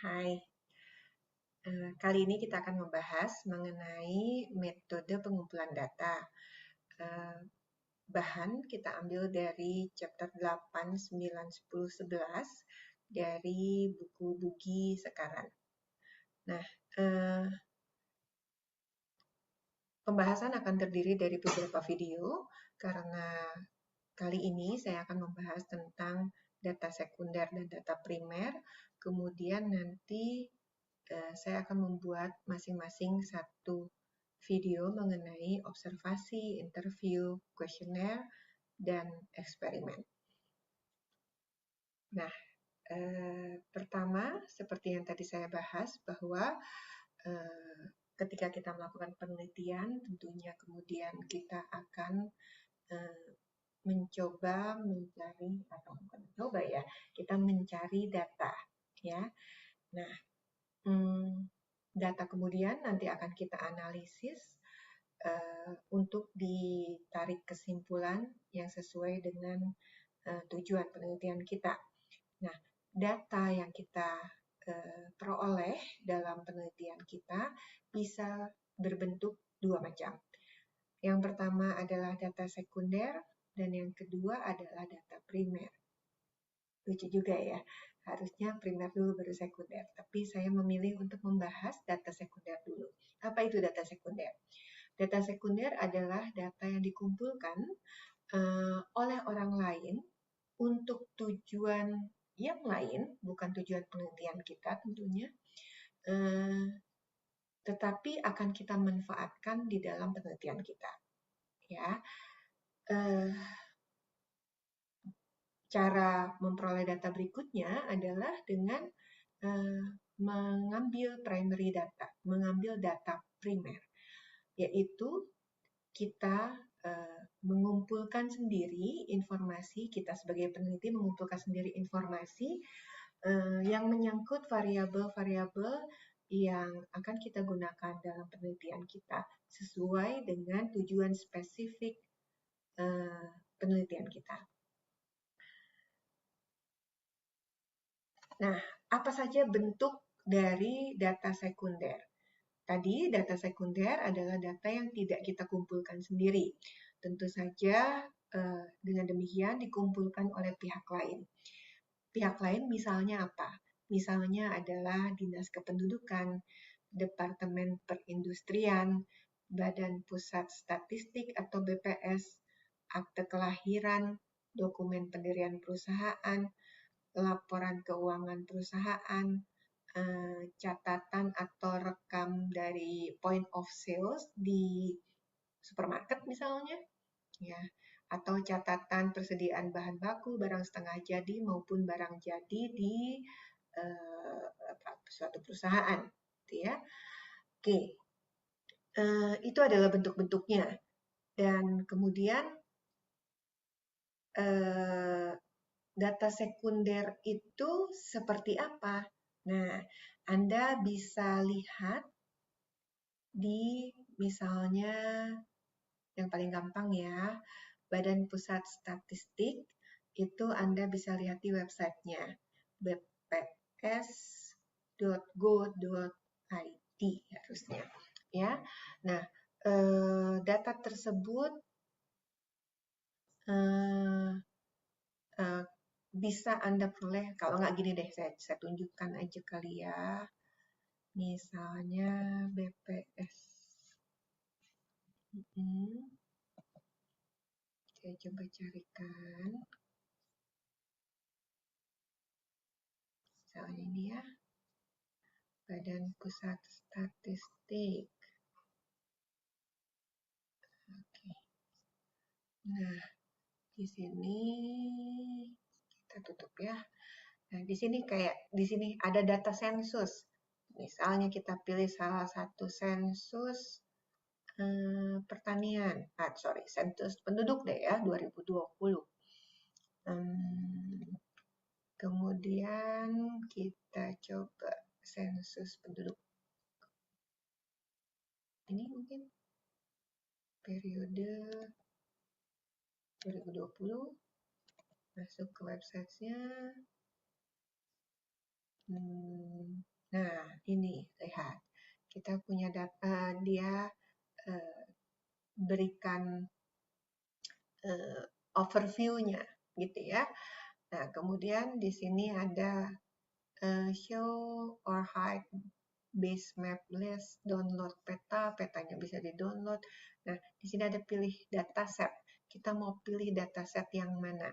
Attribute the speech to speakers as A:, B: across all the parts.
A: Hai, kali ini kita akan membahas mengenai metode pengumpulan data. Bahan kita ambil dari chapter 8, 9, 10, 11 dari buku Bugi Sekaran. Nah, pembahasan akan terdiri dari beberapa video karena kali ini saya akan membahas tentang data sekunder dan data primer. Kemudian nanti saya akan membuat masing-masing satu video mengenai observasi, interview, kuesioner, dan eksperimen. Nah, pertama, seperti yang tadi saya bahas, bahwa ketika kita melakukan penelitian, tentunya kemudian kita akan mencoba mencari, atau bukan mencoba ya, kita mencari data. Ya. Nah, data kemudian nanti akan kita analisis untuk ditarik kesimpulan yang sesuai dengan tujuan penelitian kita. Nah, data yang kita peroleh dalam penelitian kita bisa berbentuk dua macam. Yang pertama adalah data sekunder dan yang kedua adalah data primer. Lucu juga ya, harusnya primer dulu baru sekunder. Tapi saya memilih untuk membahas data sekunder dulu. Apa itu data sekunder? Data sekunder adalah data yang dikumpulkan oleh orang lain untuk tujuan yang lain, bukan tujuan penelitian kita tentunya, tetapi akan kita manfaatkan di dalam penelitian kita. Ya, cara memperoleh data berikutnya adalah dengan mengambil primary data, mengambil data primer, yaitu kita mengumpulkan sendiri informasi, kita sebagai peneliti mengumpulkan sendiri informasi yang menyangkut variabel-variabel yang akan kita gunakan dalam penelitian kita sesuai dengan tujuan spesifik penelitian kita. Nah, apa saja bentuk dari data sekunder? Tadi data sekunder adalah data yang tidak kita kumpulkan sendiri. Tentu saja dengan demikian dikumpulkan oleh pihak lain. Pihak lain misalnya apa? Misalnya adalah Dinas Kependudukan, Departemen Perindustrian, Badan Pusat Statistik atau BPS, akte kelahiran, dokumen pendirian perusahaan, laporan keuangan perusahaan, catatan atau rekam dari point of sales di supermarket misalnya, ya, atau catatan persediaan bahan baku, barang setengah jadi maupun barang jadi di suatu perusahaan, gitu ya. Oke, itu adalah bentuk-bentuknya. Dan kemudian data sekunder itu seperti apa? Nah, Anda bisa lihat di misalnya yang paling gampang ya, Badan Pusat Statistik, itu Anda bisa lihat di websitenya bps.go.id harusnya. Ya, nah data tersebut bisa Anda peroleh, kalau nggak gini deh, saya tunjukkan aja kali ya. Misalnya BPS. Saya coba carikan. Misalnya ini ya. Badan Pusat Statistik. Oke. Nah, di sini kita tutup ya. Nah, di sini ada data sensus. Misalnya kita pilih salah satu sensus pertanian. Sensus penduduk deh ya, 2020. Kemudian kita coba sensus penduduk. Ini mungkin periode 2020. Masuk ke websitenya. Nah, ini lihat. Kita punya data, dia berikan overview-nya gitu ya. Nah, kemudian di sini ada show or hide base map list, download peta, petanya bisa di-download. Nah, di sini ada pilih dataset. Kita mau pilih dataset yang mana?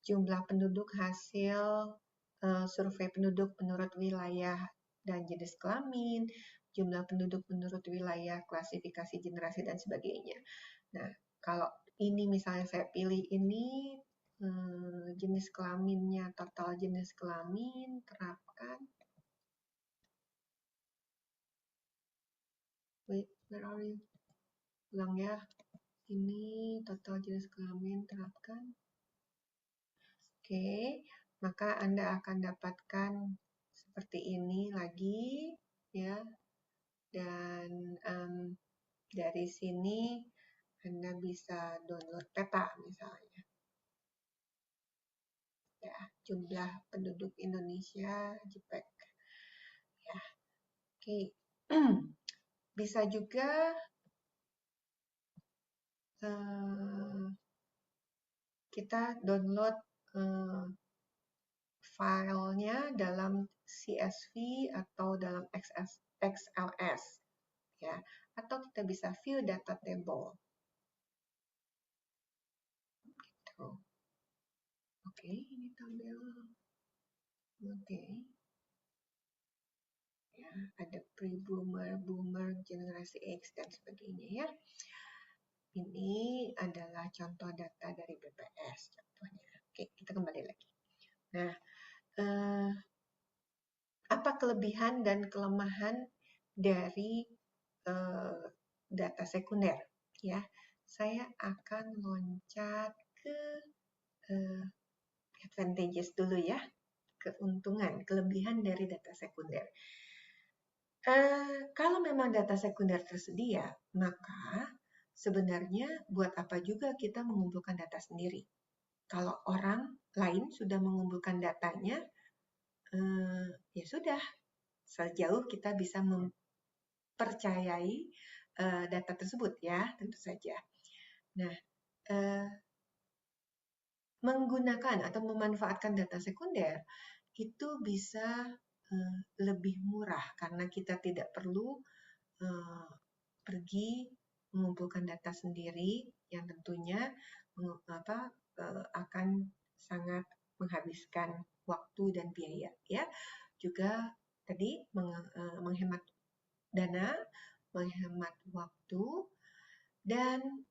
A: Jumlah penduduk hasil survei penduduk menurut wilayah dan jenis kelamin, jumlah penduduk menurut wilayah, klasifikasi generasi, dan sebagainya. Nah, kalau ini misalnya saya pilih ini, jenis kelaminnya, total jenis kelamin, terapkan. Wait, where are you? Ulang ya. Ini total jenis kelamin, terapkan. Oke, maka Anda akan dapatkan seperti ini lagi, ya. Dan dari sini Anda bisa download peta misalnya. Ya, jumlah penduduk Indonesia, JPEG. Ya, oke. Bisa juga kita download filenya dalam CSV atau dalam XLS, ya. Atau kita bisa view data table. Gitu. Oke, ini tabel. Oke. Ya, ada pre-boomer, boomer, generasi X, dan sebagainya ya. Ini adalah contoh data dari BPS contohnya. Oke, kita kembali lagi. Nah, apa kelebihan dan kelemahan dari data sekunder? Ya, saya akan loncat ke advantages dulu ya, keuntungan, kelebihan dari data sekunder. Kalau memang data sekunder tersedia, maka sebenarnya buat apa juga kita mengumpulkan data sendiri? Kalau orang lain sudah mengumpulkan datanya, ya sudah, sejauh kita bisa mempercayai data tersebut ya, tentu saja. Nah, menggunakan atau memanfaatkan data sekunder itu bisa lebih murah karena kita tidak perlu pergi mengumpulkan data sendiri yang tentunya akan sangat menghabiskan waktu dan biaya ya. Juga tadi menghemat dana, menghemat waktu, dan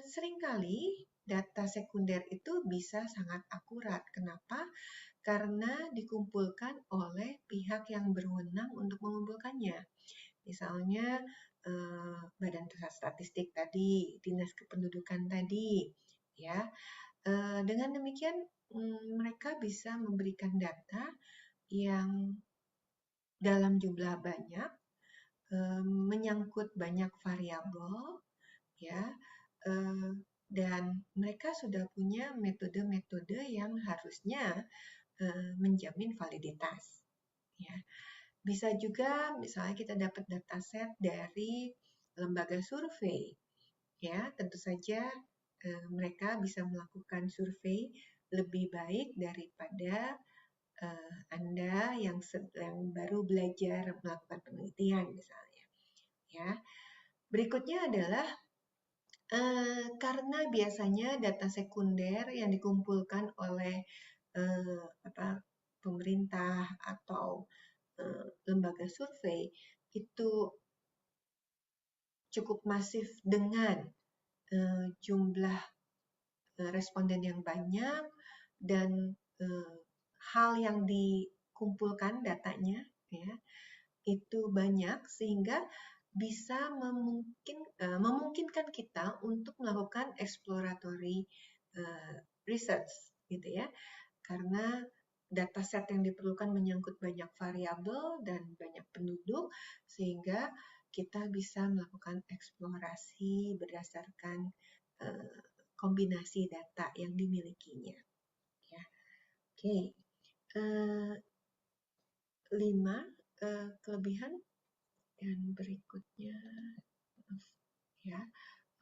A: seringkali data sekunder itu bisa sangat akurat. Kenapa? Karena dikumpulkan oleh pihak yang berwenang untuk mengumpulkannya. Misalnya Badan Pusat Statistik tadi, Dinas Kependudukan tadi, ya. Dengan demikian mereka bisa memberikan data yang dalam jumlah banyak, menyangkut banyak variabel, ya, dan mereka sudah punya metode-metode yang harusnya menjamin validitas, ya. Bisa juga misalnya kita dapat dataset dari lembaga survei, ya. Tentu saja mereka bisa melakukan survei lebih baik daripada Anda yang baru belajar melakukan penelitian misalnya, ya. Berikutnya adalah karena biasanya data sekunder yang dikumpulkan oleh pemerintah atau lembaga survei itu cukup masif dengan jumlah responden yang banyak dan hal yang dikumpulkan datanya ya itu banyak sehingga bisa memungkinkan kita untuk melakukan exploratory research gitu ya, karena dataset yang diperlukan menyangkut banyak variabel dan banyak penduduk sehingga kita bisa melakukan eksplorasi berdasarkan kombinasi data yang dimilikinya ya. Oke. 5 kelebihan, dan berikutnya ya.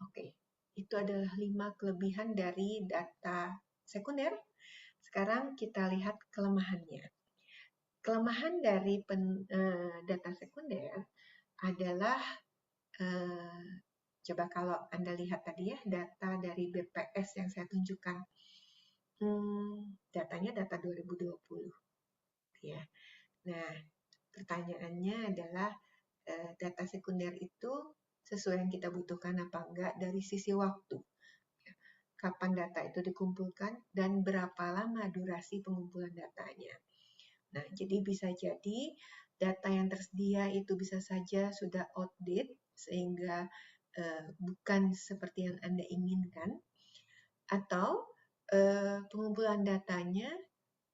A: Oke, itu adalah 5 kelebihan dari data sekunder. Sekarang kita lihat kelemahannya. Kelemahan dari data sekunder adalah coba kalau Anda lihat tadi ya, data dari BPS yang saya tunjukkan. Datanya data 2020. Ya. Nah, pertanyaannya adalah data sekunder itu sesuai yang kita butuhkan apa enggak dari sisi waktu. Kapan data itu dikumpulkan dan berapa lama durasi pengumpulan datanya. Nah, jadi bisa jadi data yang tersedia itu bisa saja sudah outdated sehingga bukan seperti yang Anda inginkan, atau pengumpulan datanya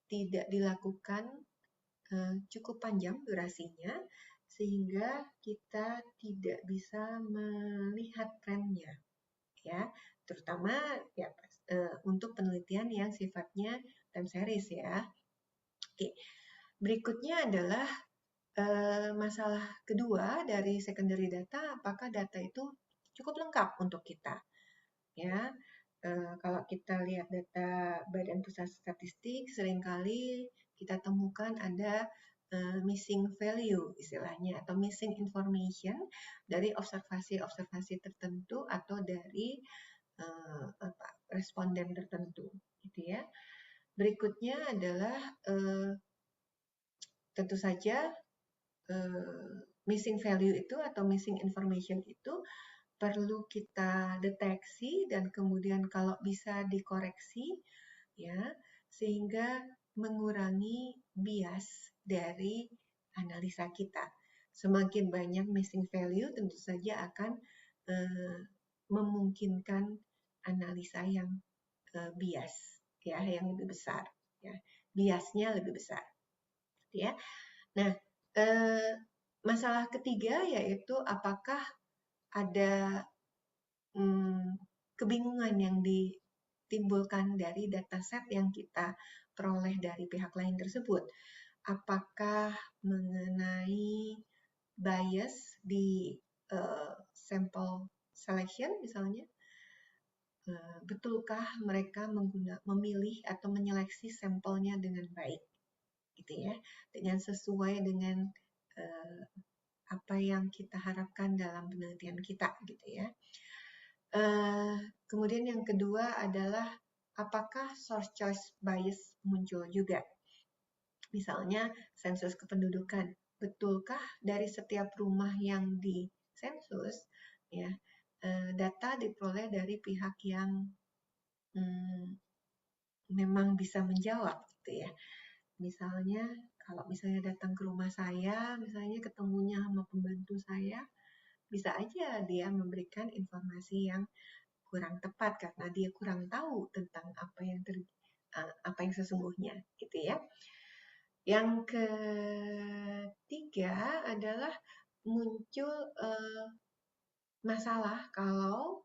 A: tidak dilakukan cukup panjang durasinya sehingga kita tidak bisa melihat trennya, ya, terutama ya untuk penelitian yang sifatnya time series ya. Oke, berikutnya adalah masalah kedua dari secondary data, apakah data itu cukup lengkap untuk kita, ya. Kalau kita lihat data Badan Pusat Statistik, seringkali kita temukan ada missing value istilahnya, atau missing information dari observasi-observasi tertentu atau dari responden tertentu, gitu ya. Berikutnya adalah tentu saja missing value itu atau missing information itu perlu kita deteksi dan kemudian kalau bisa dikoreksi, ya, sehingga mengurangi bias dari analisa kita. Semakin banyak missing value tentu saja akan memungkinkan analisa yang bias, ya, yang lebih besar, ya, biasnya lebih besar, ya. Nah, masalah ketiga yaitu apakah ada kebingungan yang ditimbulkan dari dataset yang kita peroleh dari pihak lain tersebut. Apakah mengenai bias di sample selection misalnya, betulkah mereka memilih atau menyeleksi sampelnya dengan baik, gitu ya, dengan sesuai dengan apa yang kita harapkan dalam penelitian kita, gitu ya. Kemudian yang kedua adalah apakah source choice bias muncul juga. Misalnya sensus kependudukan, betulkah dari setiap rumah yang disensus, ya, data diperoleh dari pihak yang memang bisa menjawab, gitu ya. Misalnya kalau misalnya datang ke rumah saya, misalnya ketemunya sama pembantu saya, bisa aja dia memberikan informasi yang kurang tepat karena dia kurang tahu tentang apa yang sesungguhnya, gitu ya. Yang ketiga adalah muncul masalah kalau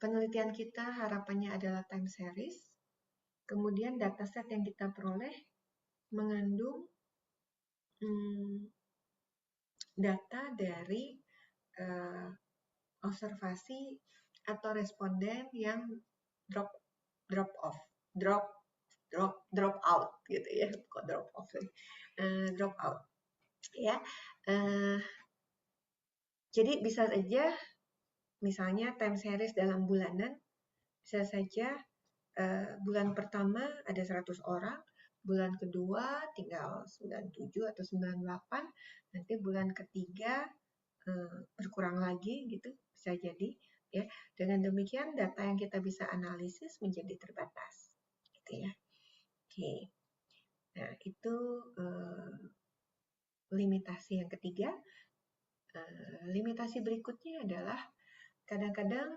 A: penelitian kita harapannya adalah time series, kemudian dataset yang kita peroleh mengandung data dari observasi atau responden yang drop out gitu ya, kok drop off, drop out ya. Jadi bisa saja misalnya time series dalam bulanan, bisa saja bulan pertama ada 100 orang, bulan kedua tinggal 97 atau 98, nanti bulan ketiga berkurang lagi gitu, bisa jadi ya. Dengan demikian data yang kita bisa analisis menjadi terbatas, gitu ya. Oke. Nah, itu limitasi yang ketiga. Limitasi berikutnya adalah kadang-kadang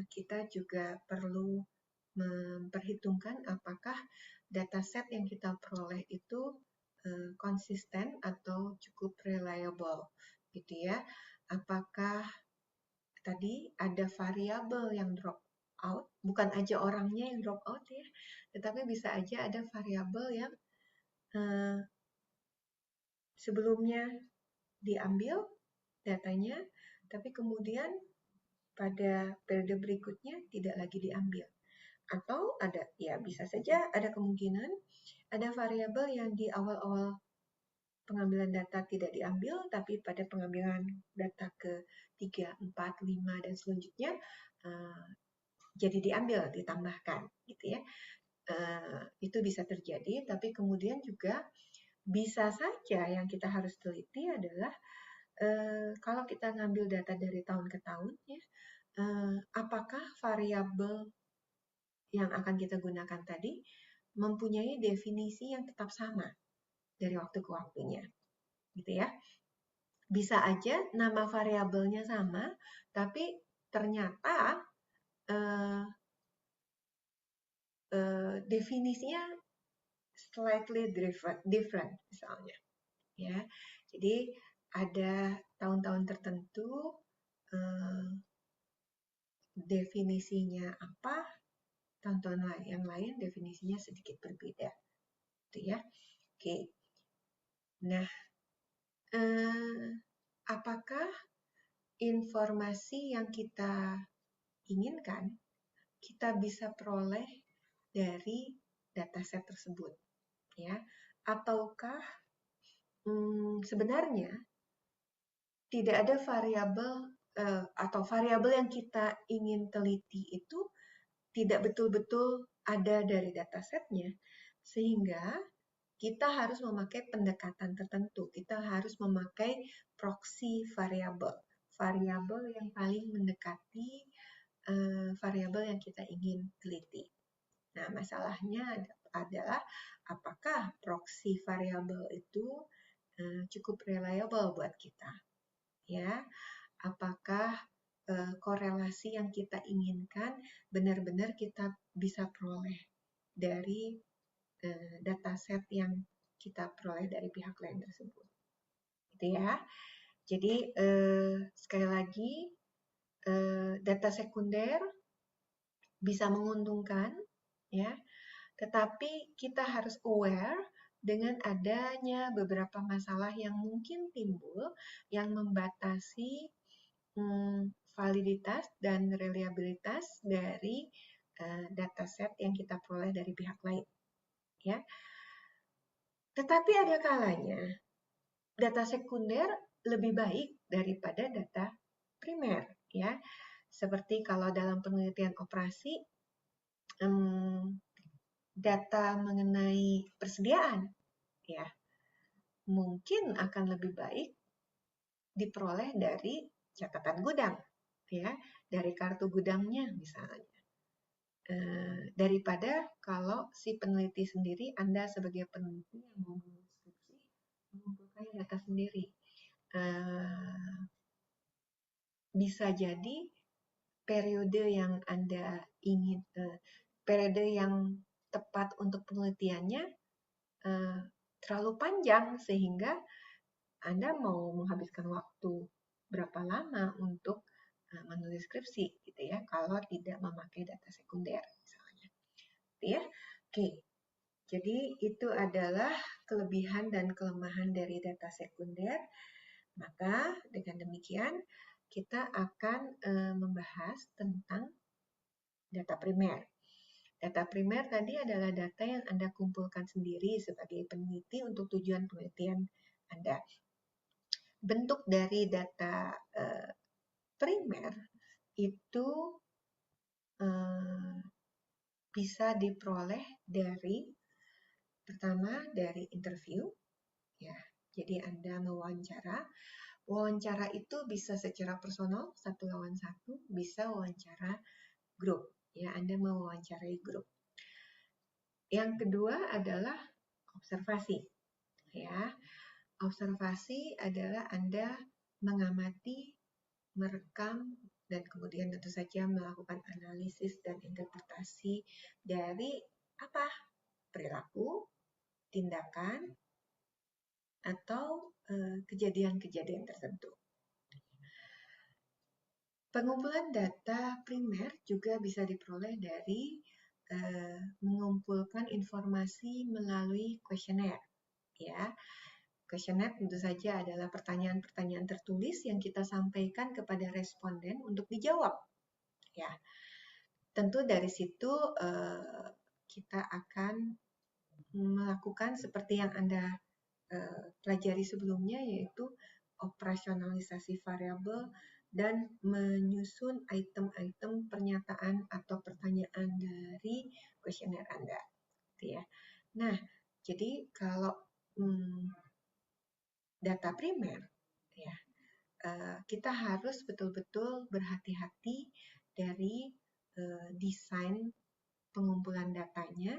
A: kita juga perlu memperhitungkan apakah dataset yang kita peroleh itu konsisten atau cukup reliable, gitu ya. Apakah tadi ada variabel yang drop out, bukan aja orangnya yang drop out ya, tetapi bisa aja ada variabel yang sebelumnya diambil datanya, tapi kemudian pada periode berikutnya tidak lagi diambil. Atau ada, ya bisa saja ada kemungkinan ada variabel yang di awal-awal pengambilan data tidak diambil, tapi pada pengambilan data ke 3, 4, 5, dan selanjutnya jadi diambil, ditambahkan gitu ya. Itu bisa terjadi, tapi kemudian juga bisa saja yang kita harus teliti adalah kalau kita ngambil data dari tahun ke tahun ya, apakah variabel yang akan kita gunakan tadi mempunyai definisi yang tetap sama dari waktu ke waktunya, gitu ya. Bisa aja nama variabelnya sama, tapi ternyata definisinya slightly different misalnya, ya. Jadi ada tahun-tahun tertentu definisinya apa, tahun-tahun yang lain definisinya sedikit berbeda, gitu ya. Oke. Nah, apakah informasi yang kita inginkan kita bisa peroleh dari dataset tersebut, ya? Ataukah sebenarnya tidak ada variabel atau variabel yang kita ingin teliti itu tidak betul-betul ada dari datasetnya, sehingga kita harus memakai pendekatan tertentu. Kita harus memakai proxy variabel, variabel yang paling mendekati variabel yang kita ingin teliti. Nah, masalahnya adalah apakah proxy variabel itu cukup reliable buat kita, ya? Apakah korelasi yang kita inginkan benar-benar kita bisa peroleh dari dataset yang kita peroleh dari pihak lain tersebut, gitu ya. Jadi sekali lagi data sekunder bisa menguntungkan, ya, tetapi kita harus aware dengan adanya beberapa masalah yang mungkin timbul yang membatasi validitas dan reliabilitas dari dataset yang kita peroleh dari pihak lain, ya. Tetapi ada kalanya data sekunder lebih baik daripada data primer, ya. Seperti kalau dalam penelitian operasi, data mengenai persediaan, ya, mungkin akan lebih baik diperoleh dari catatan gudang, ya, dari kartu gudangnya misalnya. Daripada kalau si peneliti sendiri, Anda sebagai peneliti yang mau skripsi, mengumpulkan data sendiri. Bisa jadi periode yang Anda ingin, periode yang tepat untuk penelitiannya terlalu panjang sehingga Anda mau menghabiskan waktu berapa lama untuk menulis skripsi, gitu ya, kalau tidak memakai data sekunder misalnya, gitu ya. Oke, jadi itu adalah kelebihan dan kelemahan dari data sekunder. Maka dengan demikian kita akan membahas tentang data primer. Data primer tadi adalah data yang Anda kumpulkan sendiri sebagai peneliti untuk tujuan penelitian Anda. Bentuk dari data primer itu bisa diperoleh dari, pertama dari interview, ya. Jadi Anda mewawancara. Wawancara itu bisa secara personal, 1 lawan 1, bisa wawancara grup, ya, Anda mewawancarai grup. Yang kedua adalah observasi, ya. Observasi adalah Anda mengamati, merekam, dan kemudian tentu saja melakukan analisis dan interpretasi dari apa? Perilaku, tindakan, atau kejadian-kejadian tertentu. Pengumpulan data primer juga bisa diperoleh dari mengumpulkan informasi melalui kuesioner. Ya, kuesioner tentu saja adalah pertanyaan-pertanyaan tertulis yang kita sampaikan kepada responden untuk dijawab. Ya, tentu dari situ kita akan melakukan seperti yang Anda pelajari sebelumnya, yaitu operasionalisasi variabel dan menyusun item-item pernyataan atau pertanyaan dari kuesioner Anda. Gitu ya. Nah, jadi kalau data primer, ya, kita harus betul-betul berhati-hati dari desain pengumpulan datanya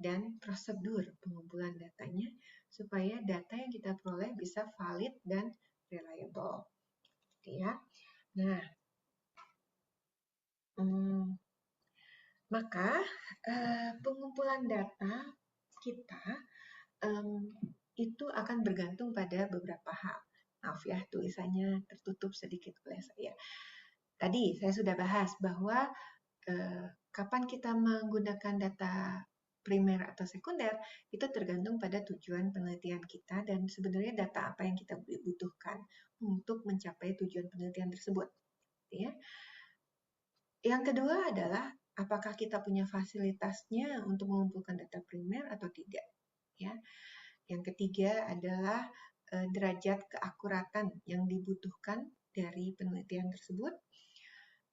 A: dan prosedur pengumpulan datanya supaya data yang kita peroleh bisa valid dan reliable. Gitu ya. Nah, maka pengumpulan data kita itu akan bergantung pada beberapa hal. Maaf ya, tulisannya tertutup sedikit oleh saya. Tadi saya sudah bahas bahwa kapan kita menggunakan data primer atau sekunder itu tergantung pada tujuan penelitian kita dan sebenarnya data apa yang kita butuhkan untuk mencapai tujuan penelitian tersebut. Ya. Yang kedua adalah apakah kita punya fasilitasnya untuk mengumpulkan data primer atau tidak. Ya. Yang ketiga adalah derajat keakuratan yang dibutuhkan dari penelitian tersebut.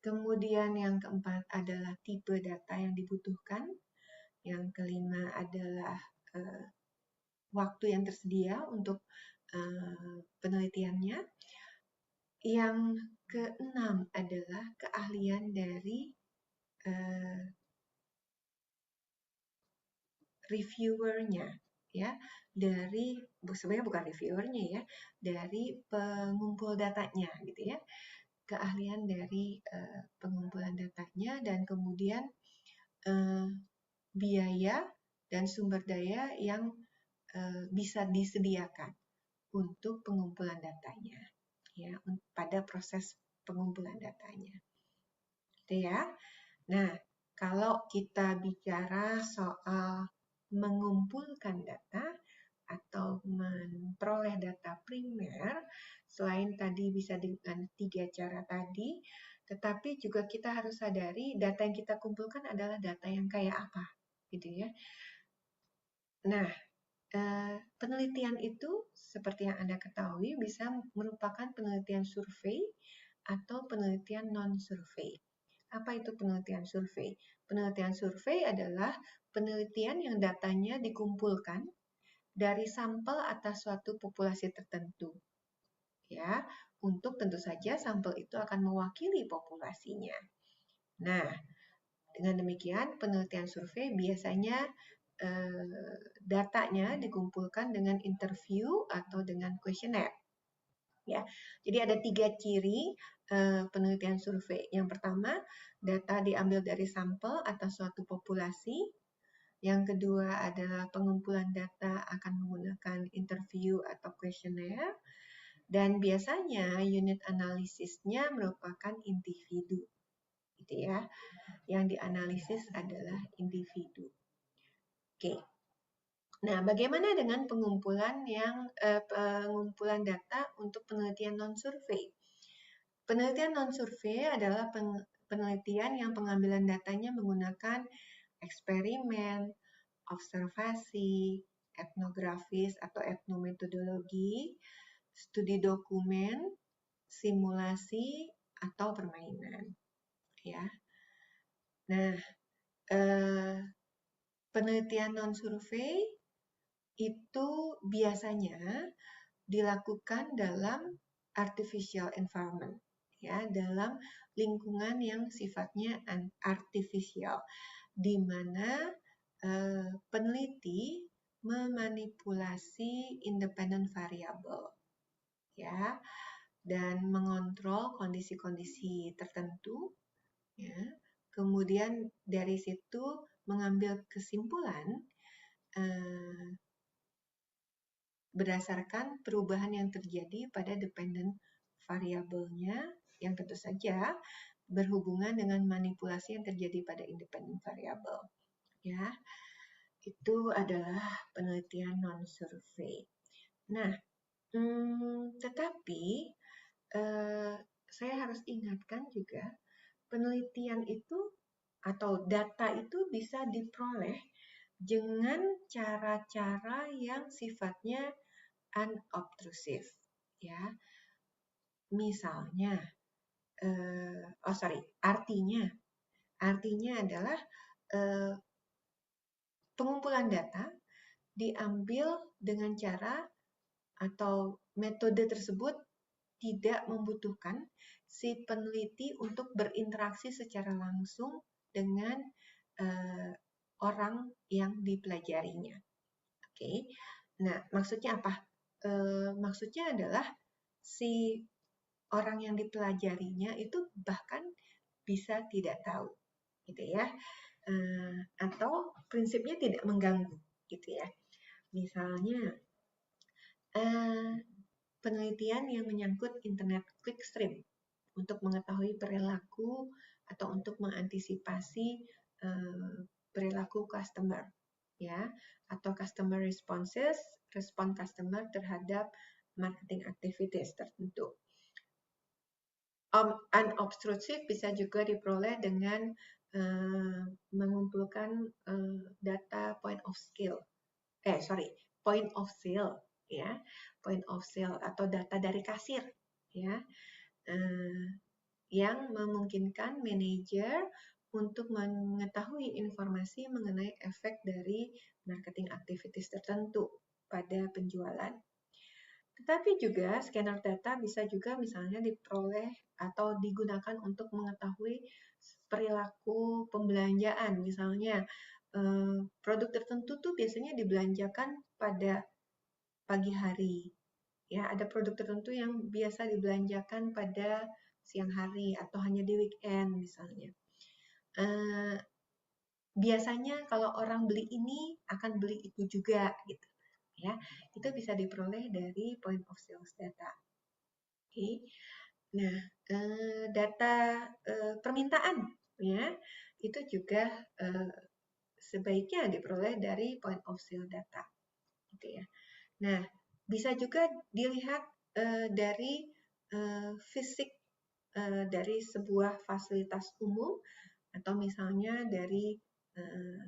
A: Kemudian yang keempat adalah tipe data yang dibutuhkan. Yang kelima adalah waktu yang tersedia untuk penelitiannya. Yang keenam adalah keahlian dari reviewernya, ya, dari sebenarnya bukan reviewernya ya, dari pengumpul datanya, gitu ya, keahlian dari pengumpulan datanya dan kemudian biaya dan sumber daya yang bisa disediakan untuk pengumpulan datanya, ya, pada proses pengumpulan datanya. Gitu ya. Nah, kalau kita bicara soal mengumpulkan data atau memperoleh data primer, selain tadi bisa dengan 3 cara tadi, tetapi juga kita harus sadari data yang kita kumpulkan adalah data yang kayak apa, gitu ya. Nah, penelitian itu seperti yang Anda ketahui bisa merupakan penelitian survei atau penelitian non-survei. Apa itu penelitian survei? Penelitian survei adalah penelitian yang datanya dikumpulkan dari sampel atas suatu populasi tertentu. Ya, untuk tentu saja sampel itu akan mewakili populasinya. Nah, dengan demikian penelitian survei biasanya datanya dikumpulkan dengan interview atau dengan kuesioner. Ya, jadi ada 3 ciri penelitian survei. Yang pertama, data diambil dari sampel atas suatu populasi. Yang kedua adalah pengumpulan data akan menggunakan interview atau kuesioner. Dan biasanya unit analisisnya merupakan individu. Gitu ya. Yang dianalisis adalah individu. Oke. Nah, bagaimana dengan pengumpulan data untuk penelitian non-survei? Penelitian non-survei adalah penelitian yang pengambilan datanya menggunakan eksperimen, observasi, etnografis atau etnometodologi, studi dokumen, simulasi atau permainan. Ya. Nah, penelitian non-survei itu biasanya dilakukan dalam artificial environment, ya, dalam lingkungan yang sifatnya artificial, di mana peneliti memanipulasi independent variable, ya, dan mengontrol kondisi-kondisi tertentu, ya. Kemudian dari situ mengambil kesimpulan berdasarkan perubahan yang terjadi pada dependent variabelnya yang tentu saja berhubungan dengan manipulasi yang terjadi pada independent variable. Ya, itu adalah penelitian non-survei. Nah, tetapi saya harus ingatkan juga, penelitian itu atau data itu bisa diperoleh dengan cara-cara yang sifatnya unobtrusive, ya. Misalnya, artinya adalah pengumpulan data diambil dengan cara atau metode tersebut tidak membutuhkan si peneliti untuk berinteraksi secara langsung dengan orang yang dipelajarinya. Oke, nah maksudnya apa? Maksudnya adalah si orang yang dipelajarinya itu bahkan bisa tidak tahu, gitu ya, atau prinsipnya tidak mengganggu, gitu ya. Misalnya penelitian yang menyangkut internet clickstream untuk mengetahui perilaku atau untuk mengantisipasi perilaku customer, ya, atau customer responses, respon customer terhadap marketing activities tertentu. Unobtrusive bisa juga diperoleh dengan mengumpulkan data point of sale, ya, point of sale atau data dari kasir, ya, yang memungkinkan manajer untuk mengetahui informasi mengenai efek dari marketing activities tertentu pada penjualan. Tetapi juga scanner data bisa juga misalnya diperoleh atau digunakan untuk mengetahui perilaku pembelanjaan. Misalnya produk tertentu tuh biasanya dibelanjakan pada pagi hari. Ya, ada produk tertentu yang biasa dibelanjakan pada siang hari atau hanya di weekend misalnya. Biasanya kalau orang beli ini akan beli itu juga gitu. Ya, itu bisa diperoleh dari point of sales data. Oke. Nah, data permintaan ya, itu juga sebaiknya diperoleh dari point of sale data. Gitu ya. Nah, bisa juga dilihat dari fisik dari sebuah fasilitas umum atau misalnya dari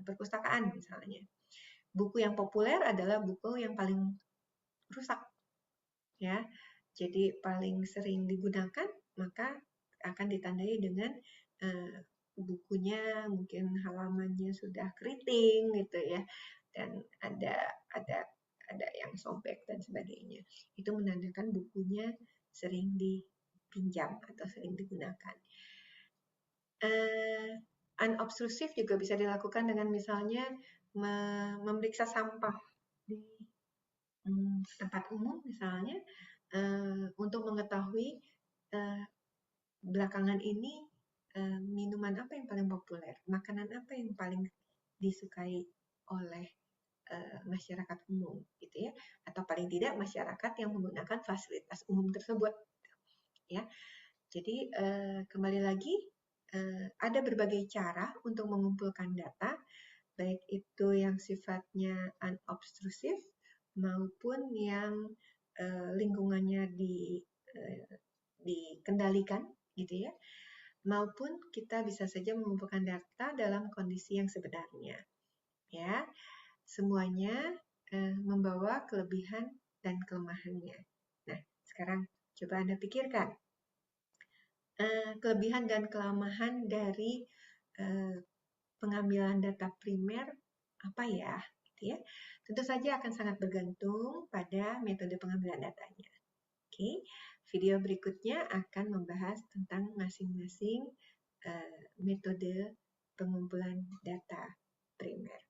A: perpustakaan misalnya. Buku yang populer adalah buku yang paling rusak, ya. Jadi paling sering digunakan maka akan ditandai dengan bukunya mungkin halamannya sudah keriting gitu ya, dan ada yang sobek dan sebagainya. Itu menandakan bukunya sering dipinjam atau sering digunakan. Unobtrusive juga bisa dilakukan dengan misalnya memeriksa sampah di tempat umum misalnya untuk mengetahui belakangan ini minuman apa yang paling populer, makanan apa yang paling disukai oleh masyarakat umum, gitu ya, atau paling tidak masyarakat yang menggunakan fasilitas umum tersebut, ya. Jadi kembali lagi ada berbagai cara untuk mengumpulkan data, baik itu yang sifatnya unobtrusive maupun yang lingkungannya dikendalikan, gitu ya, maupun kita bisa saja mengumpulkan data dalam kondisi yang sebenarnya, ya. Semuanya membawa kelebihan dan kelemahannya. Nah, sekarang coba Anda pikirkan kelebihan dan kelemahan dari pengambilan data primer apa ya, gitu ya. Tentu saja akan sangat bergantung pada metode pengambilan datanya. Oke, video berikutnya akan membahas tentang masing-masing metode pengumpulan data primer.